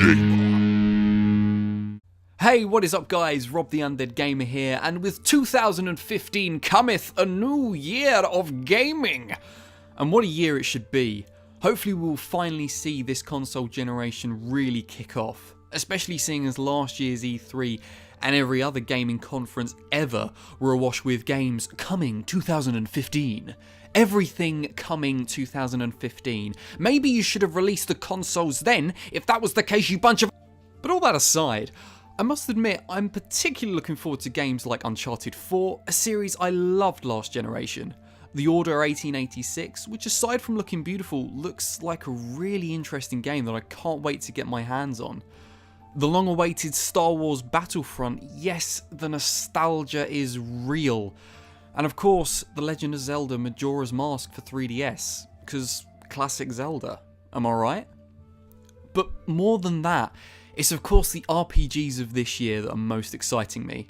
TheUndeadGamr. Hey, what is up guys, Rob the Undead Gamer here, and with 2015 cometh a new year of gaming! And what a year it should be. Hopefully we'll finally see this console generation really kick off, especially seeing as last year's E3 and every other gaming conference ever were awash with games coming 2015. Everything coming 2015. Maybe you should have released the consoles then, if that was the case, you bunch of... But all that aside, I must admit I'm particularly looking forward to games like Uncharted 4, a series I loved last generation. The Order 1886, which aside from looking beautiful, looks like a really interesting game that I can't wait to get my hands on. The long-awaited Star Wars Battlefront, yes, the nostalgia is real. And of course, The Legend of Zelda Majora's Mask for 3DS, because classic Zelda, am I right? But more than that, it's of course the RPGs of this year that are most exciting me.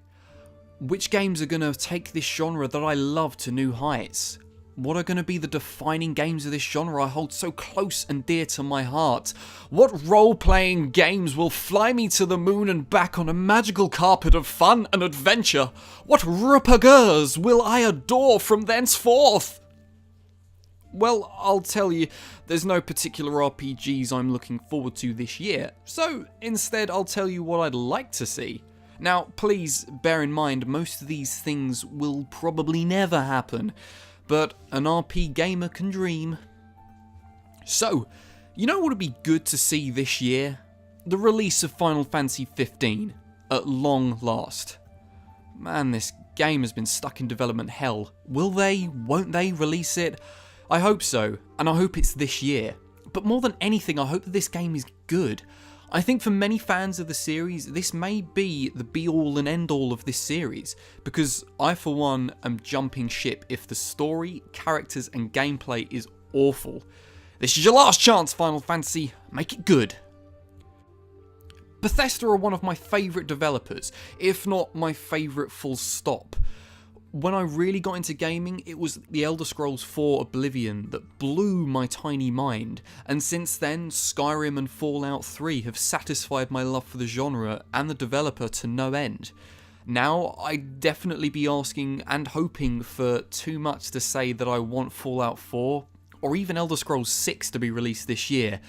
Which games are going to take this genre that I love to new heights? What are going to be the defining games of this genre I hold so close and dear to my heart? What role-playing games will fly me to the moon and back on a magical carpet of fun and adventure? What RPGs will I adore from thenceforth? Well, I'll tell you, there's no particular RPGs I'm looking forward to this year, so instead I'll tell you what I'd like to see. Now, please bear in mind, most of these things will probably never happen, but an RP gamer can dream. So, you know what would be good to see this year? The release of Final Fantasy 15, at long last. Man, this game has been stuck in development hell. Will they, won't they release it? I hope so, and I hope it's this year. But more than anything, I hope that this game is good. I think for many fans of the series, this may be the be-all and end-all of this series, because I for one am jumping ship if the story, characters and gameplay is awful. This is your last chance, Final Fantasy, make it good. Bethesda are one of my favourite developers, if not my favourite full stop. When I really got into gaming, it was The Elder Scrolls 4 Oblivion that blew my tiny mind, and since then, Skyrim and Fallout 3 have satisfied my love for the genre and the developer to no end. Now, I'd definitely be asking and hoping for too much to say that I want Fallout 4, or even Elder Scrolls 6 to be released this year.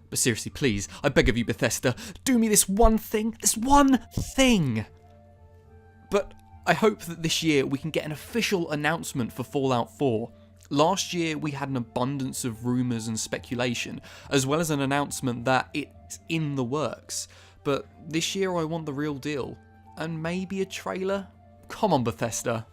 But seriously, please, I beg of you Bethesda, do me this one thing! But I hope that this year we can get an official announcement for Fallout 4. Last year we had an abundance of rumours and speculation, as well as an announcement that it's in the works. But this year I want the real deal. And maybe a trailer? Come on Bethesda.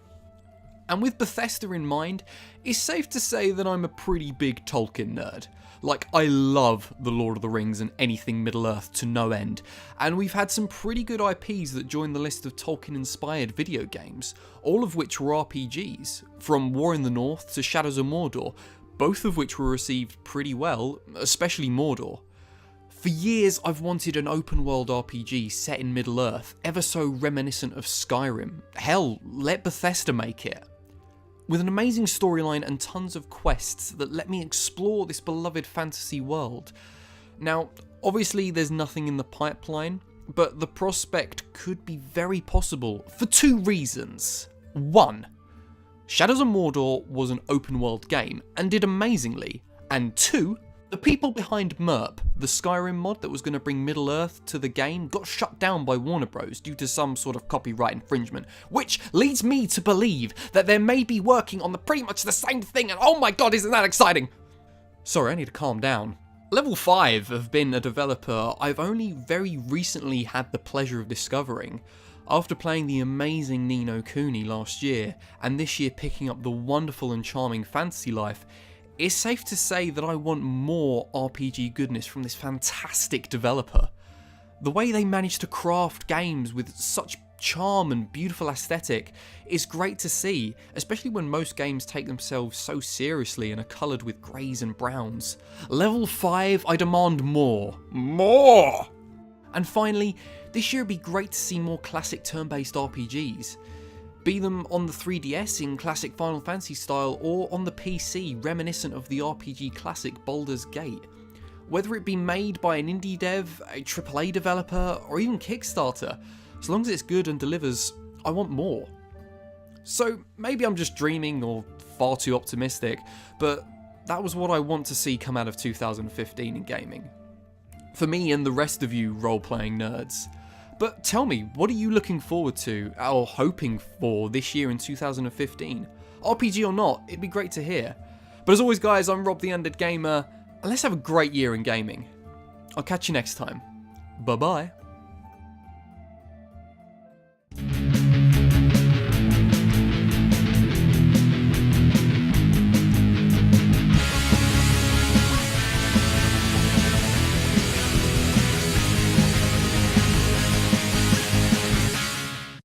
And with Bethesda in mind, it's safe to say that I'm a pretty big Tolkien nerd. Like, I love The Lord of the Rings and anything Middle-earth to no end, and we've had some pretty good IPs that join the list of Tolkien-inspired video games, all of which were RPGs, from War in the North to Shadows of Mordor, both of which were received pretty well, especially Mordor. For years I've wanted an open-world RPG set in Middle-earth, ever so reminiscent of Skyrim. Hell, let Bethesda make it. With an amazing storyline and tons of quests that let me explore this beloved fantasy world. Now, obviously there's nothing in the pipeline, but the prospect could be very possible for two reasons. 1. Shadows of Mordor was an open world game and did amazingly, and 2. The people behind MERP, the Skyrim mod that was going to bring Middle-earth to the game, got shut down by Warner Bros. Due to some sort of copyright infringement, which leads me to believe that they may be working on pretty much the same thing, and oh my god, isn't that exciting! Sorry, I need to calm down. Level 5 have been a developer I've only very recently had the pleasure of discovering. After playing the amazing Ni no Kuni last year, and this year picking up the wonderful and charming Fantasy Life, it's safe to say that I want more RPG goodness from this fantastic developer. The way they manage to craft games with such charm and beautiful aesthetic is great to see, especially when most games take themselves so seriously and are coloured with greys and browns. Level 5, I demand more. More! And finally, this year it'd be great to see more classic turn-based RPGs. Be them on the 3DS in classic Final Fantasy style, or on the PC reminiscent of the RPG classic Baldur's Gate. Whether it be made by an indie dev, a AAA developer, or even Kickstarter, as long as it's good and delivers, I want more. So maybe I'm just dreaming or far too optimistic, but that was what I want to see come out of 2015 in gaming. For me and the rest of you role-playing nerds. But tell me, what are you looking forward to, or hoping for this year in 2015? RPG or not, it'd be great to hear. But as always guys, I'm Rob the Undead Gamer, and let's have a great year in gaming. I'll catch you next time. Bye bye.